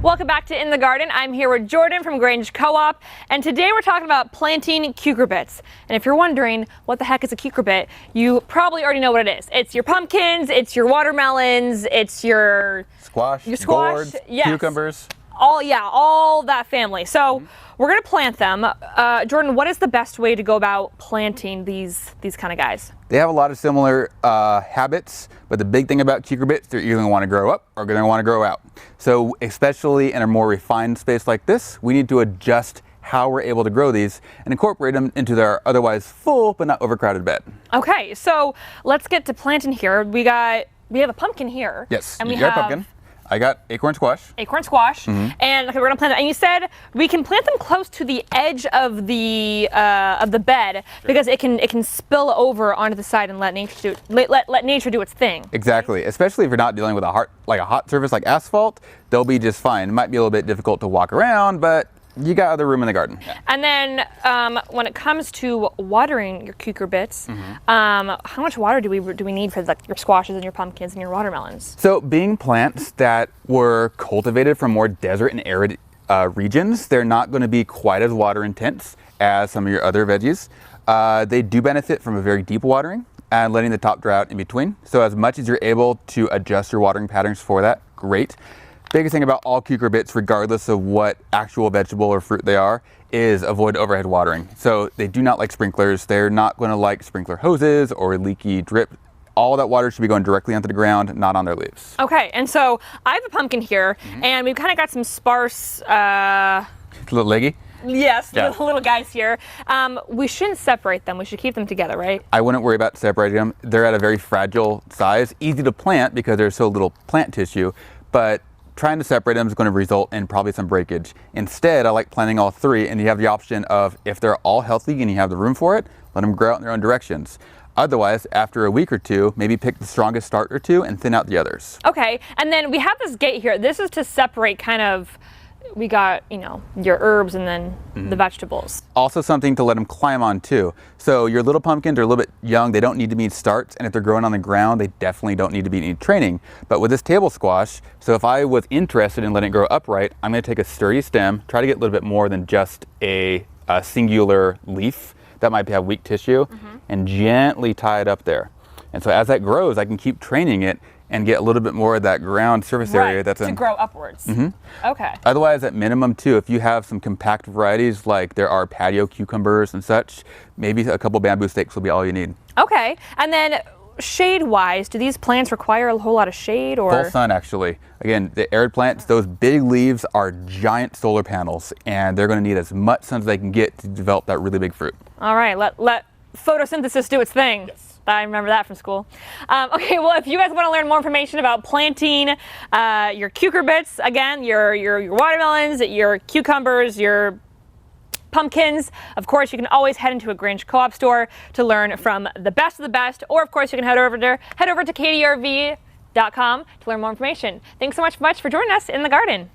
Welcome back to In the Garden. I'm here with Jordan from Grange Co-op, and today we're talking about planting cucurbits. And if you're wondering what the heck is a cucurbit, you probably already know what it is. It's your pumpkins, it's your watermelons, it's your squash, gourds, yes, cucumbers. All that family. So we're gonna plant them. Jordan, what is the best way to go about planting these kind of guys? They have a lot of similar habits, but the big thing about cucurbits, they're either going to want to grow up or going to want to grow out. So especially in a more refined space like this, we need to adjust how we're able to grow these and incorporate them into their otherwise full but not overcrowded bed. Okay, so let's get to planting here. We have a pumpkin here. Yes, and we you got have pumpkin. I got acorn squash. Acorn squash, and okay, we're gonna plant that. And you said we can plant them close to the edge of the bed because it can spill over onto the side and let nature do its thing. Exactly, especially if you're not dealing with a hot surface like asphalt, they'll be just fine. It might be a little bit difficult to walk around, but you got other room in the garden. Yeah. And then when it comes to watering your cucurbits, how much water do we need for your squashes and your pumpkins and your watermelons? So being plants that were cultivated from more desert and arid regions, they're not going to be quite as water intense as some of your other veggies. They do benefit from a very deep watering and letting the top dry out in between. So as much as you're able to adjust your watering patterns for that, great. Biggest thing about all cucurbits, regardless of what actual vegetable or fruit they are, is avoid overhead watering. So they do not like sprinklers. They're not going to like sprinkler hoses or leaky drip. All that water should be going directly onto the ground, not on their leaves. Okay, and so I have a pumpkin here, and we've kind of got some sparse... A little leggy? Yes, yeah. The little guys here. We shouldn't separate them. We should keep them together, right? I wouldn't worry about separating them. They're at a very fragile size, easy to plant because there's so little plant tissue, but trying to separate them is going to result in probably some breakage. Instead, I like planting all three, and you have the option of, if they're all healthy and you have the room for it, let them grow out in their own directions. Otherwise, after a week or two, maybe pick the strongest start or two and thin out the others. Okay, and then we have this gate here. This is to separate kind of, we got, your herbs and then the vegetables. Also something to let them climb on too. So your little pumpkins are a little bit young. They don't need to be starts. And if they're growing on the ground, they definitely don't need to be any training. But with this table squash, so if I was interested in letting it grow upright, I'm going to take a sturdy stem, try to get a little bit more than just a singular leaf that might have weak tissue, and gently tie it up there. And so as that grows, I can keep training it and get a little bit more of that ground surface area that's to grow upwards. Okay. Otherwise, at minimum too, if you have some compact varieties like there are patio cucumbers and such, maybe a couple bamboo stakes will be all you need. Okay, and then shade-wise, do these plants require a whole lot of shade or? Full sun, actually. Again, the arid plants, those big leaves are giant solar panels, and they're going to need as much sun as they can get to develop that really big fruit. All right, let photosynthesis do its thing. Yes. I remember that from school. Okay, well, if you guys want to learn more information about planting your cucurbits, again, your watermelons, your cucumbers, your pumpkins, of course, you can always head into a Grange Co-op store to learn from the best of the best, or of course, you can head over to kdrv.com to learn more information. Thanks so much for joining us in the garden.